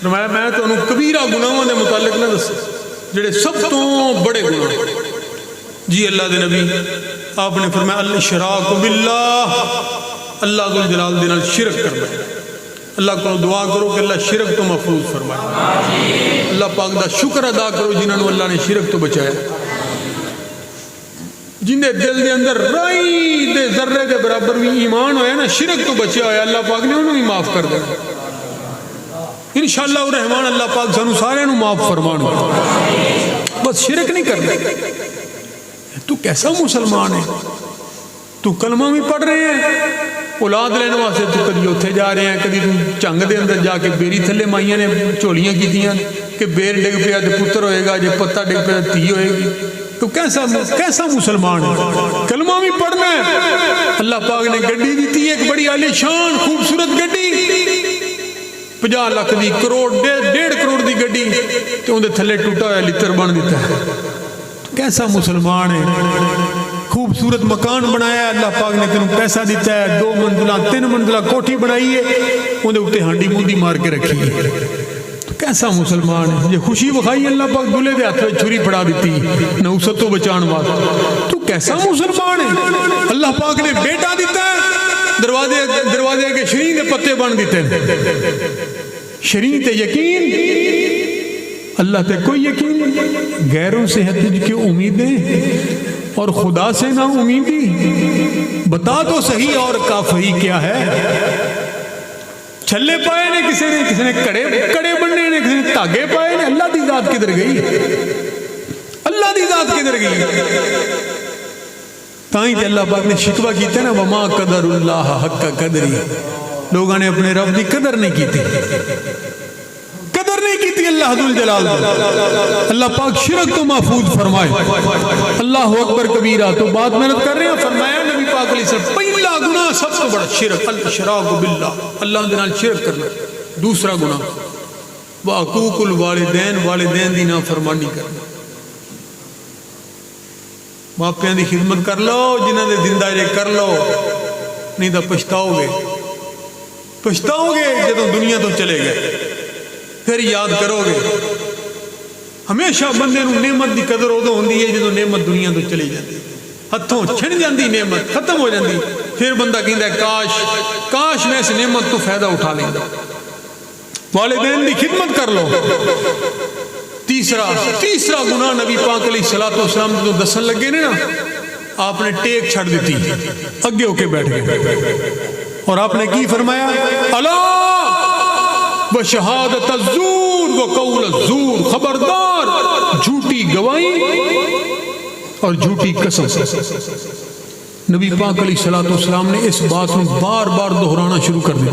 فرمایا میں تو انہوں کبیرہ گناہوں دے متعلق نہ دس جڑے سب تو بڑے گناہ. جی اللہ دے نبی. آپ نے فرمایا الاشراک باللہ، اللہ ذو جلال دے نال شرک کرنا. اللہ کو دعا کرو کہ اللہ شرک تو محفوظ فرمائے. اللہ پاک دا شکر ادا کرو جنہوں نے اللہ نے شرک تو بچایا. جن دے دل دے اندر رائی دے ذرے دے برابر بھی ایمان ہویا نا، شرک تو بچیا ہویا، اللہ پاک نے انہوں ہی معاف کر دیا. انشاءاللہ الرحمن اللہ پاک سانو سارے نو معاف فرمانو. بس شرک نہیں کرنا. تو کیسا مسلمان ہے؟ تو کلمہ بھی پڑھ رہے ہیں، اولاد لینے واسطے تو کدی اتھے جا رہے ہیں، کدی چنگ دے اندر جا کے بیری تھلے مائیاں نے چولیاں کی دیاں کہ بیر ڈگ پیا تو پتر ہوئے گا، جے پتا ڈگ پیا تو تھی ہوئے گی. تو کیسا مسلمان ہے؟ کلمہ بھی پڑھنا ہے. اللہ پاک نے گڈی دیتی ہے ایک بڑی عالی شان خوبصورت گڈی، 50 لاکھ دی، کروڑ 1.5 کروڑ دی گڈی، تو اندے تھلے ٹوٹا ہوا لتر بن دیتا ہے. کیسا مسلمان ہے؟ خوبصورت مکان بنایا ہے، اللہ پاک نے تینوں پیسہ دیتا ہے، 2 منزلہ 3 منزلہ کوٹھی بنائی ہے، اندے اٹھے ہانڈی موندی مار کے رکھی ہے. تو کیسا مسلمان ہے؟ یہ خوشی بخائی اللہ پاک دلے دے ہاتھ میں چھری پھڑا دیتی نوست تو بچان واسطے. تو کیسا مسلمان ہے؟ اللہ پاک نے بیٹا دیتا ہے، دروازے کے شرین دے پتے بن دیتے ہیں. شرین تے یقین، اللہ تے کوئی یقین. غیروں سے ہے تجھ کی امیدیں اور خدا سے نہ امیدی. بتا تو صحیح اور کافی کیا ہے؟ چھلے پائے نے کسی نے کڑے بننے نے، کسی نے تاگے پائے نے. اللہ دی ذات کدھر گئی؟ اللہ دی ذات کدھر گئی؟ تائیں تے اللہ پاک نے شکوہ کیتا ہے نا وما قدر اللہ حق قدری. لوگوں نے اپنے رب دی قدر نہیں کی تھی اللہ ذو الجلال. اللہ پاک شرک تو محفوظ فرمائے. اللہ اکبر کبیرہ. تو بات محنت کر رہے ہیں. فرمایا نبی پاک علیہ السلام پہلا گناہ سب سے بڑا شرک، الاشراک باللہ، اللہ دے نال شرک کرنا. دوسرا گناہ وعقوق الوالدین، والدین دی نافرمانی کرنا. ماپیاں دی خدمت کر لو، جنہاں دے زندہ رہ کر لو، نہیں تو پچھتاؤ گے جدوں دنیا تو چلے گئے. پھر یاد کرو گے. ہمیشہ بندے نو نعمت دی قدر ادو ہوندی ہے جدوں نعمت دنیا تو چلی جاتی، ہتھوں چھن جاندی، نعمت ختم ہو جاندی. پھر بندہ کہندا ہے کاش میں اس نعمت تو فائدہ اٹھا لیندا. والدین دی خدمت کر لو. تیسرا گناہ نبی پاک علیہ السلام جو دسن لگے نے نا، آپ نے ٹیک چھڑ دیتی، اگے ہو کے بیٹھ گئے اور آپ نے کی فرمایا؟ الا وشہادت الزور وقول الزور. خبردار جھوٹی گواہی اور جھوٹی قسم. نبی پاک علیہ السلام نے اس بات کو بار بار دہرانا شروع کر دیا.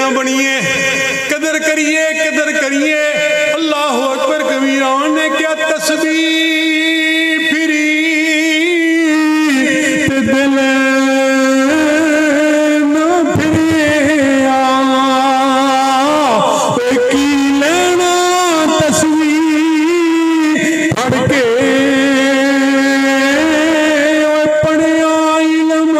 نہ بنیے، قدر کریے قدر کریے۔ اللہ اکبر کبیرہ نے کیا تسبیح پھری تے دل نہ پھریا، کی لینا تسبیح پڑھ کے پڑھیا علم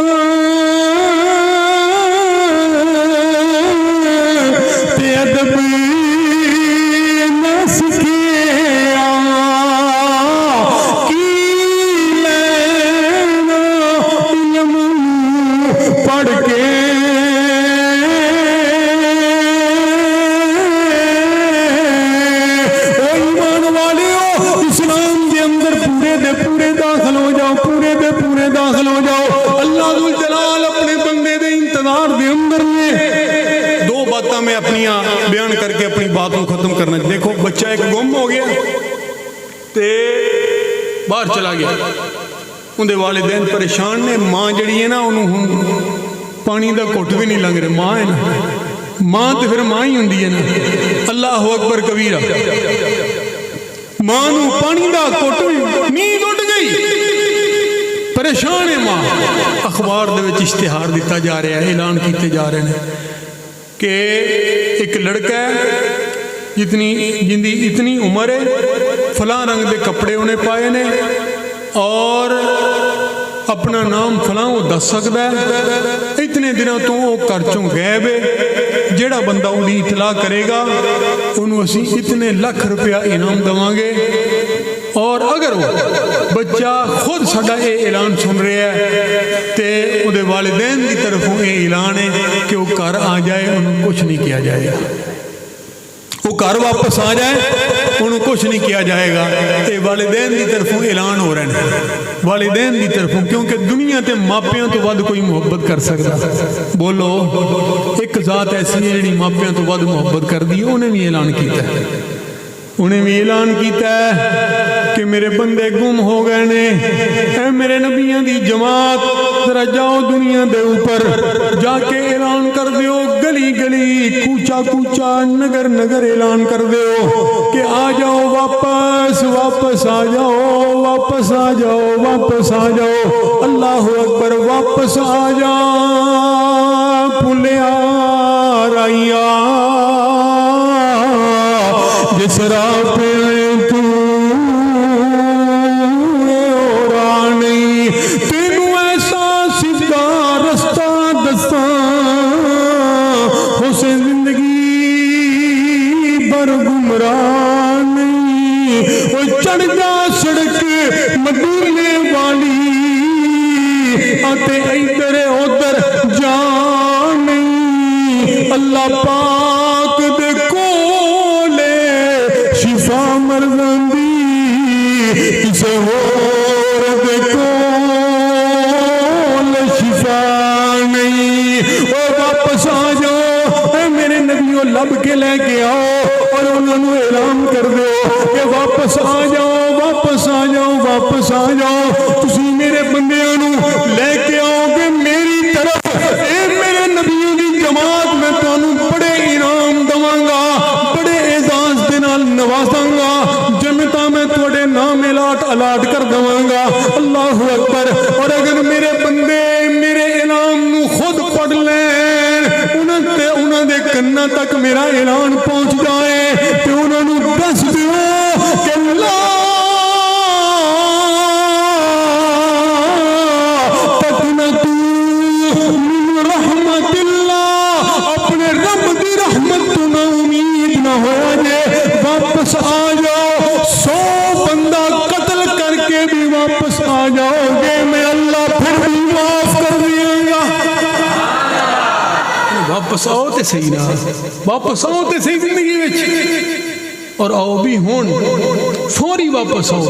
تے ادب نہ سکھیا، کی لینا علم پڑھ کے ایمان والیو اسلام دے اندر پورے دے پورے داخل ہو جاؤ، پورے دے پورے داخل ہو جاؤ۔ اللہ ذوالجلال اپنے بندے دے انتظار دے اندر میں دو باتاں میں اپنی بیان کر کے اپنی بات کو ختم کرنا۔ دیکھو بچہ ایک گم ہو گیا تے باہر چلا گیا، اندے والدین پریشان نے، ماں جڑی ہے نا انہوں پانی دا گھٹ بھی نہیں لنگ رہے، ماں ہے نا، ماں تو پھر ماں ہی ہوندی ہے نا۔ اللہ اکبر کبیرہ، ماں نو پانی دا گھٹ نیند اٹھ گئی، پریشان ہے ماں۔ اخبار دے وچ اشتہار دیتا جا رہا ہے، اعلان کیتے جا رہے ہیں کہ ایک لڑکا ہے جندی اتنی عمر ہے، فلاں رنگ دے کپڑے انہیں پائے نے اور اپنا نام فلاں وہ دس سکتا ہے، اتنے دنوں تو وہ گھر چوں غائب ہے، جیڑا بندہ انہی اطلاع کرے گا انہوں اسی اتنے لاکھ روپیہ انعام دواں گے، اور اگر وہ بچہ خود ساڈا اے اعلان سن رہا ہے تے اودے والدین کی طرفوں اے اعلان ہے کہ وہ گھر آ جائے، انہوں کچھ نہیں کیا جائے گا، وہ گھر واپس آ جائے انہوں کچھ نہیں کیا جائے گا۔ اے والدین کی طرفوں اعلان ہو رہے ہیں، والدین کی طرفوں، کیونکہ دنیا تے ماپیاں تو ود کوئی محبت کر سکتا۔ بولو ایک ذات ایسی ہے جڑی ماپیاں تو ود محبت کر دی، انہیں بھی اعلان کیتا ہے، انہیں بھی اعلان کیتا ہے کہ میرے بندے گم ہو گئے نے، اے میرے نبیوں دی جماعت ذرا جاؤ دنیا دے اوپر جا کے اعلان کر دیو، گلی گلی کوچا کوچا نگر نگر اعلان کر دیو کہ آ جاؤ واپس، واپس آ جاؤ، واپس آ جاؤ، واپس آ جاؤ۔ اللہ اکبر، واپس آ جا پھلیا رائیا جس راہ پہ تو اور نہیں، تینوں ایسا سیدھا رستہ دساں حسین زندگی بر گمراہ نہیں، وہ چڑھ جا سڑک مدینے والی آتے ادھر ادھر جا نہیں، اللہ پاک دے کولے شفا مرزاں دی کسے ہور دے کول شفا نہیں۔ او واپس آ جاؤ، اے میرے نبیوں لب کے لے کے آؤ اور انہوں نے اعلان کر دو کہ واپس آ جاؤ، واپس آ جاؤ، واپس آ جاؤ، تسی میرے بندیاں نو لے کے آؤ گے میری طرف، اے میرے نبیوں دی جماعت میں تانوں بڑے انعام دواں گا، بڑے اعزاز دے نال نوازاں گا، جنتاں میں تواڈے نام الاٹ کر دواں گا۔ اللہ اکبر۔ اور اگر میرے بندے میرے اعلان نو خود پڑھ لیں، انہاں دے کناں تک میرا اعلان پہنچ جائے تے انہاں نو دس دیو کہ اللہ تقنطوا من رحمت اللہ، اپنے رب دی رحمت تو نہ امید نہ ہوا جے، واپس آ جاؤ، 100 بندہ قتل کر کے بھی واپس آ جاؤ گے، میں اللہ پھر بھی معاف کر دیاں گا۔ واپس آؤ تے صحیح نا، واپس آؤ تے صحیح زندگی وچ، اور آؤ بھی ہون فوری واپس آؤ،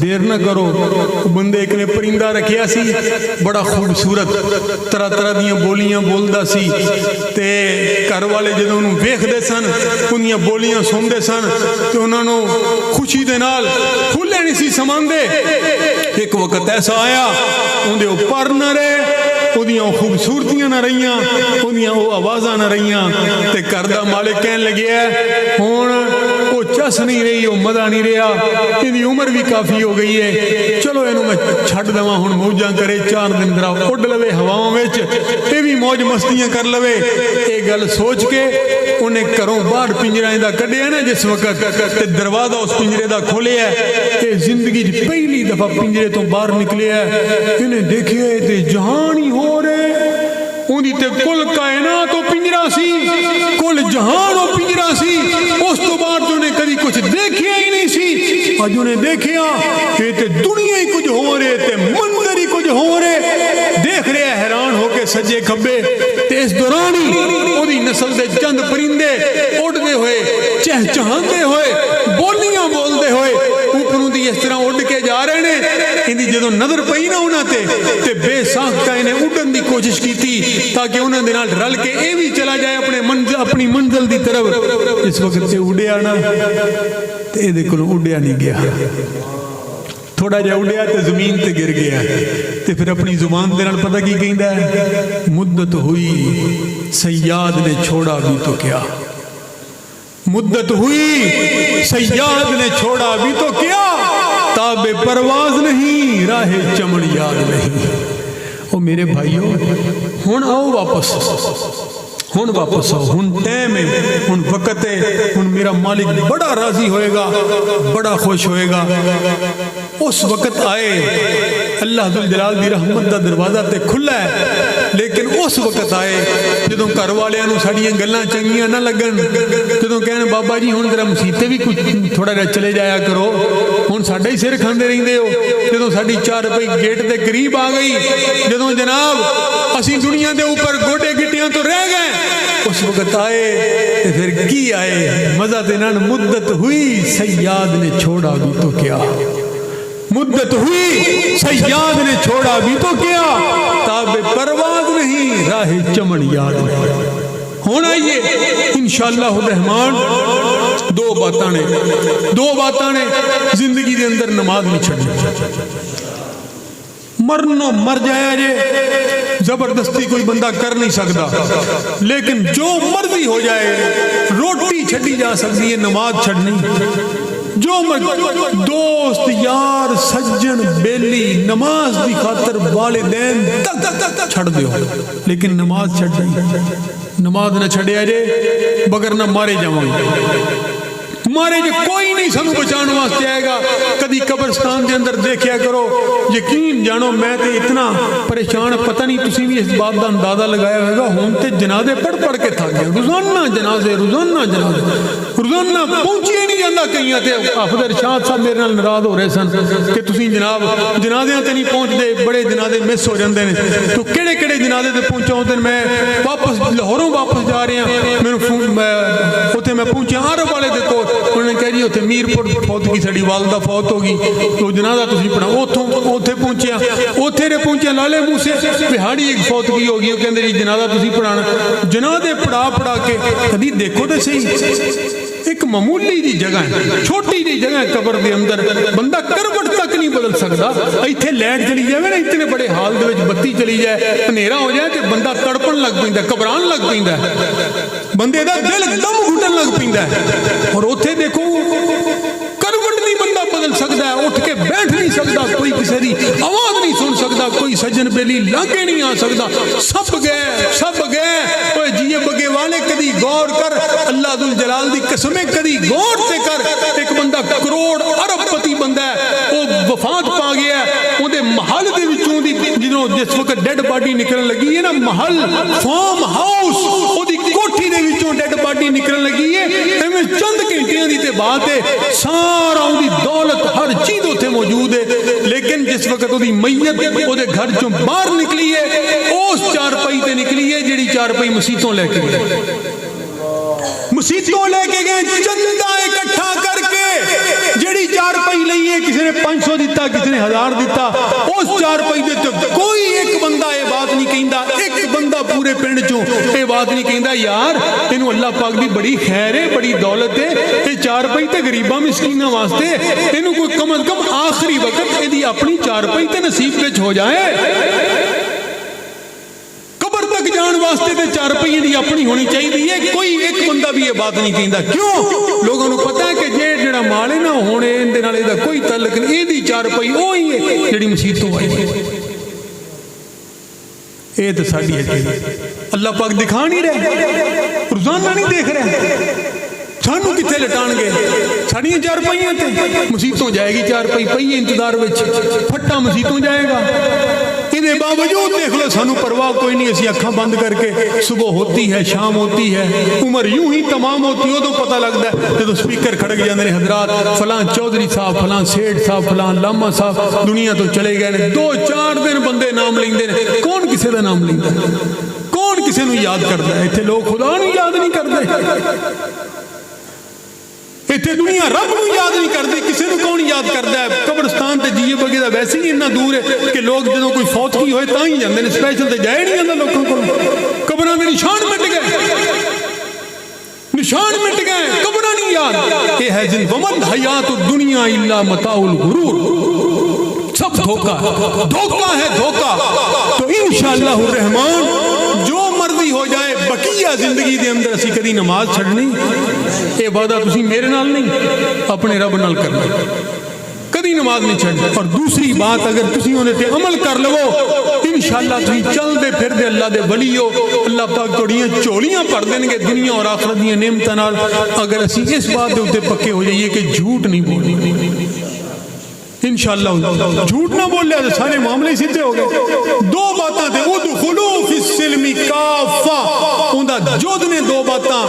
دیر نہ کرو۔ بندے ایک نے پرندہ رکھیا سی بڑا خوبصورت، طرح طرح دیاں بولیاں بولدا سی، تے گھر والے جدوں انہوں ویکھدے سن انہیاں بولیاں سندے سن تے انہاں نوں خوشی دے نال کھلے نہیں سی سماندے۔ ایک وقت ایسا آیا اندے اوپر نہ رہے، ਉਹਦੀਆਂ ਖੂਬਸੂਰਤੀਆਂ ਨਾ ਰਹੀਆਂ, ਉਹਦੀਆਂ ਉਹ ਆਵਾਜ਼ਾਂ ਨਾ ਰਹੀਆਂ, ਤੇ ਘਰ ਦਾ ਮਾਲਿਕ ਕਹਿਣ ਲੱਗਿਆ ਹੁਣ ਉਹ ਚਸ ਨਹੀਂ ਰਹੀ, ਉਹ ਮਜ਼ਾ ਨਹੀਂ ਰਿਹਾ, ਇਹਦੀ ਉਮਰ ਵੀ ਕਾਫੀ ਹੋ ਗਈ ਹੈ, ਚਲੋ ਇਹਨੂੰ ਮੈਂ ਛੱਡ ਦੇਵਾਂ, ਹੁਣ ਮੌਜਾਂ ਕਰੇ, 4 ਦਿਨ ਜਰਾ ਉੱਡ ਲਵੇ ਹਵਾਵਾਂ ਵਿੱਚ, ਇਹ ਵੀ ਮੌਜ ਮਸਤੀਆਂ ਕਰ ਲਵੇ। ਇਹ ਗੱਲ ਸੋਚ ਕੇ ਉਹਨੇ ਘਰੋਂ ਬਾਹਰ ਪਿੰਜਰਾ ਇਹਦਾ ਕੱਢਿਆ ਨਾ ਜਿਸ ਵਕਤ, ਤੇ ਦਰਵਾਜ਼ਾ ਉਸ ਪਿੰਜਰੇ ਦਾ ਖੋਲਿਆ। ਇਹ ਜ਼ਿੰਦਗੀ 'ਚ ਪਹਿਲੀ ਦਫਾ ਪਿੰਜਰੇ ਤੋਂ ਬਾਹਰ ਨਿਕਲਿਆ। ਇਹਨੇ ਦੇਖਿਆ ਤੇ ਜਹਾਨ ਹੀ ਹੋ ਰਹੇ, ਉਹਦੀ ਤੇ ਕੁੱਲ ਕਾਇਨਾਤ ਉਹ ਪਿੰਜਰਾ ਸੀ, ਕੁੱਲ ਜਹਾਨ ਉਹ ਪਿੰਜਰਾ ਸੀ। ਉਸ ਤੋਂ ਬਾਅਦ ਉਹਨੇ ਕਦੀ ਕੁਝ ਦੇਖਿਆ ਹੀ ਨਹੀਂ ਸੀ। ਅੱਜ ਉਹਨੇ ਦੇਖਿਆ ਕਿ ਤੇ ਦੁਨੀਆ ਹੀ ਕੁਝ ਹੋ ਰਹੇ ਤੇ ਮੰਜ਼ਰ ਹੀ ਕੁਝ ਹੋ ਰਹੇ। ਦੇਖ ਰਿਹਾ ਹੈਰਾਨ ਹੋ ਕੇ ਸੱਜੇ ਖੱਬੇ, ਤੇ ਇਸ ਦੌਰਾਨ ਹੀ ਉਹਦੀ ਨਸਲ ਦੇ ਚੰਦ ਪਰਿੰਦੇ ਉੱਡਦੇ ਹੋਏ, ਚਹਿਚਹਾਉਂਦੇ ਹੋਏ, ਬੋਲੀਆਂ ਬੋਲਦੇ ਹੋਏ ਉੱਪਰੋਂ ਦੀ ਇਸ ਤਰ੍ਹਾਂ ਉੱਡ ਕੇ ਜਾ ਰਹੇ ਨੇ। ਇਹਦੀ ਜਦੋਂ ਨਜ਼ਰ ਪਈ ਨਾ ਉਹਨਾਂ ਤੇ ਬੇਸਾਖਤਾ ਇਹਨੇ ਉੱਡਣ ਦੀ ਕੋਸ਼ਿਸ਼ ਕੀਤੀ ਤਾਂ ਕਿ ਉਹਨਾਂ ਦੇ ਨਾਲ ਰਲ ਕੇ ਇਹ ਵੀ ਚਲਾ ਜਾਏ ਆਪਣੀ ਮੰਜ਼ਿਲ ਦੀ ਤਰਫ। ਇਸ ਵਕਤ ਤੇ ਉੱਡਿਆ ਨਾ, ਤੇ ਇਹਦੇ ਕੋਲੋਂ ਉੱਡਿਆ ਨਹੀਂ ਗਿਆ। ਥੋੜਾ ਜਿਹਾ ਉੱਡਿਆ ਤੇ ਜ਼ਮੀਨ ਤੇ ਗਿਰ ਗਿਆ, ਤੇ ਫਿਰ ਆਪਣੀ ਜ਼ੁਬਾਨ ਦੇ ਨਾਲ ਪਤਾ ਕੀ ਕਹਿੰਦਾ ਹੈ, ਮੁੱਦਤ ਹੋਈ ਸਯਾਦ ਨੇ ਛੋੜਾ ਵੀ تو کیا, مدت ہوئی سیاد نے چھوڑا بھی تو کیا, تاب پرواز نہیں راہ چمن یاد نہیں۔ او میرے بھائیو ہن آؤ واپس، ہن واپس آؤ، ہن ٹائم ہے، ہن وقت ہے، ہن میرا مالک بڑا راضی ہوئے گا، بڑا خوش ہوئے گا۔ اس وقت آئے، اللہ ذوالجلال دی رحمت دا دروازہ تے کھلا ہے، لیکن اس وقت آئے جدوں گھر والیاں نوں ساڈیاں گلاں چنگیاں نہ لگن، جدوں کہن بابا جی ہن ذرا مسیتے بھی کچھ تھوڑا جہا چلے جایا کرو، ہن ساڈا ہی سر کھاندے رہندے ہو، جدوں ساڈی 4 روپے گیٹ دے قریب آ گئی، جدوں جناب اسی دنیا دے اوپر گوٹے گٹیاں تو رہ گئے، اس وقت آئے تے پھر کی آئے مزہ تے نال مدت ہوئی سیاد نے چھوڑا بھی تو کیا، مدت ہوئی سیاد نے چھوڑا بھی تو کیا، تاب پرواز نہیں راہ چمن یاد نہیں۔ ہونا یہ انشاءاللہ الرحمن دو باتاں نے زندگی دے اندر نماز نہیں چھڑنی، مرنو مر جایا جے زبردستی کوئی بندہ کر نہیں سکتا، لیکن جو مرضی ہو جائے روٹی چھڑی جا سکتی ہے، نماز چھڑنی، جو دوست یار سجن بیلی نماز دی خاطر والدین تک چھڑ دیو، لیکن نماز چھڑ جائے، نماز نہ چھڑیا جے بگر نہ مارے جاؤں، مارے جو کوئی نہیں سنو بچان واسطے آئے گا۔ کدی قبرستان دے اندر دیکھیا کرو، یقین جانو میں تے اتنا پریشان، پتہ نہیں تسی بھی اس بات دا اندازہ لگایا ہوئے گا، ہون تے جنازے پڑھ کے تھا گیا، روزانہ جنازے روزانہ پہنچے نہیں جاندہ کہیں آتے۔ حافظ ارشاد صاحب میرے نال ناراض ہو رہے سن کہ تسی جناب جنازیاں تے نہیں پہنچ دے، بڑے جنازے مس ہو جاندے نے، تو کیڑے جنازے تے پہنچا ہوتے ہیں۔ میں واپس لاہوروں واپس جا رہے ہیں، میں پہنچا عرب والے دے کو، انہوں نے کہا جی اتنے میر پور فوت کی ساڑی والدہ فوت ہوگی تو جنازہ تسی پڑھا، اوتھے پہنچیا لالے موسے پہاڑی ایک فوت کی ہوگی، وہ کہندے جی جنازہ تسی پڑھانا، جنازے پڑھا کے کبھی دیکھو تے صحیح، ایک معمولی دی جگہ ہے، چھوٹی دی جگہ ہے قبر دے اندر، بندہ کروٹ تک نہیں بدل سکتا، ایتھے لائٹ چلی جائے نا، اتنے بڑے حال دے وچ بتی چلی جائے، اندھیرا ہو جائے تے بندہ تڑپن لگ پیندا ہے، گھبران لگ پیندا ہے، بندے دا دل دم گھٹن لگ پیندا ہے۔ اور اوتھے دیکھو کروٹ نہیں بندہ بدل سکتا ہے، اٹھ کے بیٹھ نہیں سکتا، کوئی کسی دی آواز نہیں سن سکتا، کوئی سجن بیلی لانگے نہیں آ سکتا، سب گئے۔ اوے جیے بگے والے کدی غور کر، اللہ ذوالجلال دی قسمیں کدی غور تے کر، ایک بندہ کروڑ ارب پتی بندہ ہے، وہ وفات پا گیا ہے، اون دے محل دے وچوں دی جنوں جس وقت ڈیڈ باڈی نکلن لگی ہے نا، محل فارم ہاؤس او دی کوٹھی دے وچوں ڈیڈ باڈی نکلن لگی ہے، ایویں چند گھنٹیاں دی تے بات ہے، سارا اون دی دولت ہر چیز اوتھے موجود ہے، لیکن جس وقت او دی میت او دے گھر چوں باہر نکلی ہے، اس چارپائی تے نکلی ہے جیڑی چارپائی مسیتوں لے کے گئے، مسیتوں لے کے گئے چندہ اکٹھا کر کے، جیڑی چارپائی لئی ہے کسی نے 500 دیتا، کسی نے 1000 دیتا، اس چارپائی دے تو کوئی ایک بندہ یہ بات نہیں کہندا، ایک بندہ پورے پنڈ چوں یہ بات نہیں کہندا یار اینو اللہ پاک دی بڑی خیر ہے، بڑی دولت ہے، یہ چارپائی تے غریباں مسکیناں واسطے، اینو کوئی کم از کم آخری وقت ایدی اپنی چارپائی تے نصیب وچ ہو جائے۔ واسطے تے 4 روپے دی اپنی ہونی چاہیے. کوئی ایک بندہ بھی یہ بات نہیں کہندا. کیوں؟ لوگوں کو پتہ ہے کہ جڑا مال ہے نا ہونے اندے نال دا کوئی تعلق نہیں. دی 4 روپے وہی ہے جڑی مسیت تو آئی ہے. یہ تو ساڈی ہے. اللہ پاک دکھا نہیں رہے, روزانہ نہیں دیکھ رہے. سانو کتنے لٹان گے؟ ساڑیاں 4 روپیاں تے مسیتوں جائے گی. 4 روپے پئی انتظار وچ پھٹا مسیتوں جائے گا. یہ باوجود دیکھ لو سانو پرواہ کوئی نہیں. اسی اکھاں بند کر کے صبح ہوتی ہے شام ہوتی ہے عمر یوں ہی تمام ہوتی ہے. تو پتہ لگتا ہے جب سپیکر کھڑک جاندے نے حضرات فلاں چودھری صاحب فلاں سیٹھ صاحب فلاں لاما صاحب دنیا تو چلے گئے نے. 2-4 دن بندے نام لیندے نے. کون کسے دا نام لیندا ہے؟ کون کسے نو یاد کردا ہے؟ ایتھے لوگ خدا نو یاد نہیں کردے. اتنے دنیا رب کو یاد نہیں کرتی. کسی نے کون یاد کرتا ہے؟ قبرستان تے جیے بگے دا ویسے ہی اتنا دور ہے کہ لوگ جدوں کوئی فوت کی ہوئے تاں ہی جاندے نے. سپیشل تے جائے نہیں جاندا لوگوں کو. قبراں دے نشان مٹ گئے, نشان مٹ گئے, قبراں نہیں یاد. یہ ہے جن ومن حیات الدنیا الا متاع الغرور. سب دھوکا ہے دھوکا. تو انشاءاللہ الرحمن جو مرضی ہو جائے بقیہ زندگی دے اندر اسی کدی نماز چھڑنی. یہ وعدہ تسی میرے نال نہیں اپنے رب نال کرنا. کدی نماز نہیں چھڑنی. اور دوسری بات اگر تسی ہونے تے عمل کر لو انشاءاللہ تسی چل دے پھر دے اللہ دے ولی ہو. اللہ پاک توڑیاں چولیاں پڑھ دیں گے دنیا اور آخرت دیاں نعمتاں نال. اگر اسی اس بات دے اوتے پکے ہو جائیے کہ جھوٹ نہیں بولنی. انشاءاللہ جھوٹ نہ بول لیا تو سارے معاملے سیدھے ہو گئے. 2 باتاں تھے ادخلوا فی السلم کافہ. اوندا جود نے 2 باتاں.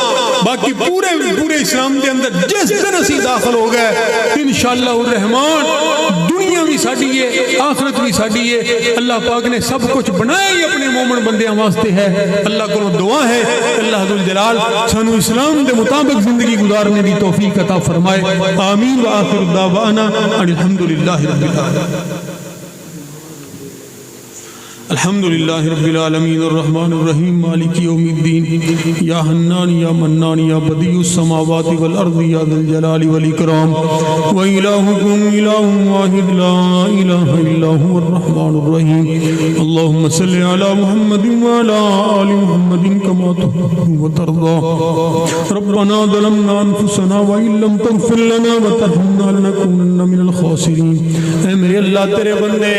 باقی پورے اسلام کے اندر جس دن اسی داخل ہو گئے انشاءاللہ الرحمن دنیا بھی ساڈی ہے آخرت بھی ساڈی ہے. اللہ پاک نے سب کچھ بنایا ہی اپنے مومن بندیاں واسطے ہے. اللہ کو دعا ہے اللہ ذو الجلال سانو اسلام دے مطابق زندگی گزارنے دی توفیق عطا فرمائے. آمین. وآخر دعوانا الحمدللہ رب العالمین. الحمد للہ رب العالمین الرحمن الرحیم مالک یوم الدین. یا حنان یا منان یا بدیع السماوات والارض یا ذا الجلال والاکرام. وإلہکم الہ واحد لا الہ الا هو الرحمن الرحیم. اللہم صلی علی محمد وعلی آل محمد کما تحب وترضى. ربنا ظلمنا انفسنا وإن لم تغفر لنا وترحمنا لنكونن من الخاسرین. اے میرے اللہ تیرے بندے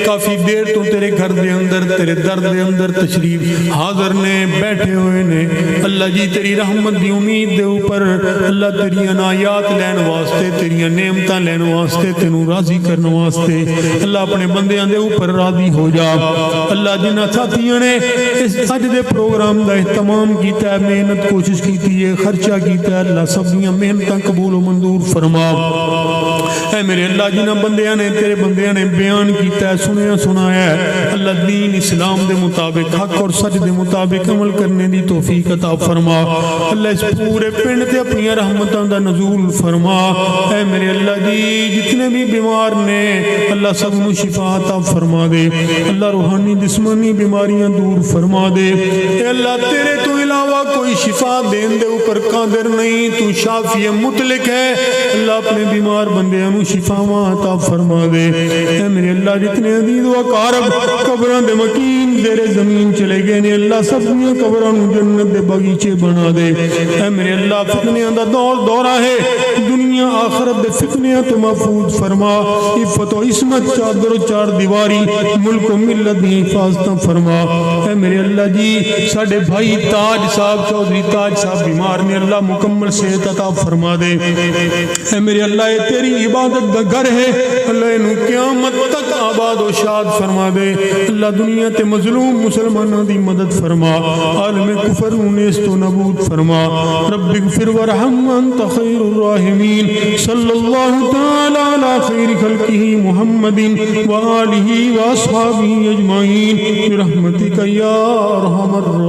کافی دیر تو تیرے گھر دے اندر تیرے در دے اندر تشریف حاضر نے بیٹھے ہوئے نے. اللہ جی تیری رحمت دی امید دے اوپر اللہ تیری عنایات لین واسطے تیری نعمتاں لین واسطے تینوں راضی کرنے واسطے اللہ اپنے بندیاں دے اوپر راضی ہو جا. اللہ جنہ ساتھیاں نے اس اج دے پروگرام دا اہتمام کیتا ہے محنت کوشش کیتی ہے خرچہ کیتا ہے اللہ سب دیاں محنتاں قبول و منظور فرما. اے میرے اللہ جنہ بندیاں نے تیرے بندیاں نے بیان کیتا ہے سنایا ہے اللہ دین اسلام دے مطابق حق اور سچ دے مطابق عمل کرنے دی توفیق عطا فرما. اللہ اس پورے پنڈ تے اپنی رحمتاں دا نزول فرما. اے میرے اللہ جی جتنے بھی بیمار نے اللہ سب نو شفا عطا فرما دے. اللہ روحانی جسمانی بیماریاں دور فرما دے. اے اللہ تیرے تو علاوہ کوئی شفا دین دے اوپر قادر نہیں. تو شافی مطلق ہے. اللہ اپنے بیمار بندیاں نو شفاواں عطا فرما دے. اے میرے اللہ جتنے عزیز و اقارب قبراں دے مکین زیر زمین چلے گئے نے اللہ سب دیاں قبراں نو جنت دے باغیچے بنا دے. اے میرے اللہ فتنیاں دا دورہ ہے دنیا آخرت دے فتنیاں تو محفوظ فرما. عفت و عصمت چادر و 4 دیواری ملک و ملت دی حفاظت فرما. اے میرے اللہ جی ساڈے بھائی تاج صاحب چودھری تاج صاحب بیمار نے اللہ مکمل صحت عطا فرما دے. اے میرے اللہ یہ تیری عبادت دا گھر ہے اللہ انہوں قیامت تک آباد و شاد فرما دے. اللہ دنیا تے مظلوم مسلمانوں دی مدد فرما. عالم کفر نیست و نبود فرما. رب اغفر ورحم انت خیر الراحمین. صلی اللہ تعالی علی خیر خلقہ محمد وآلہ واصحابہ اجمعین برحمتک یا ارحم الراحمین.